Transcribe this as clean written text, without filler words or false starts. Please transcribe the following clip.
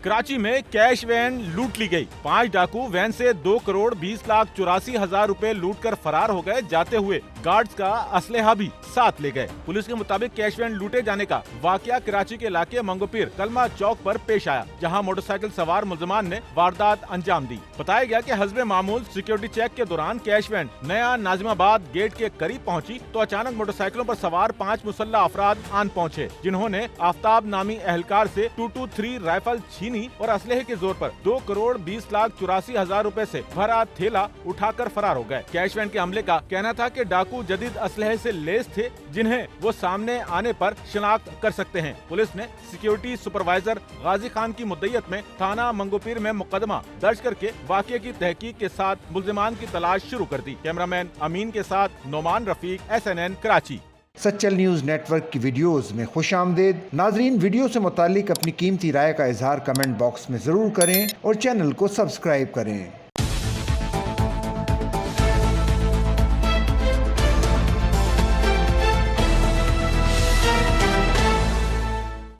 कराची में cash van लूट ली गई। 5 डाकू वैन से 2,20,84,84,000 रुपए लूट कर फरार हो गए। जाते हुए गार्ड्स का असलहा भी साथ ले गए। पुलिस के मुताबिक कैश वैन लूटे जाने का वाकया कराची के इलाके मंगोपीर कलमा चौक पर पेश आया, जहां मोटरसाइकिल सवार मुलजमान ने वारदात अंजाम दी। बताया गया कि हस्बे मामूल सिक्योरिटी चेक के दौरान कैश वैन नया नाजिमाबाद गेट के करीब पहुंची तो अचानक मोटरसाइकिलों पर सवार 5 मुसल्लह अफराद आन पहुंचे, जिन्होंने आफ्ताब नामी एहलकार से 223 राइफल छीनी और असलहे के जोर पर 2,20,84,000 रुपए से भरा थैला उठाकर फरार हो गए। कैश वैन के हमले का कहना था कि डाकू जदीद असलहे से लैस थे, जिन्हें वो सामने आने पर शिनाख्त कर सकते हैं। पुलिस ने सिक्योरिटी सुपरवाइजर गाजी खान की मुद्दईयत में थाना मंगोपीर में मुकदमा दर्ज करके वाकये की तहकीक के साथ मुल्जिमान की तलाश शुरू कर दी। कैमरामैन अमीन के साथ Noman Rafiq, SNN Karachi. Sachal news network की वीडियोस में खुशामदीद। नाजरीन, वीडियो से मुतालिक अपनी कीमती राय का इजहार कमेंट बॉक्स में ज़रूर करें और चैनल को सब्सक्राइब करें।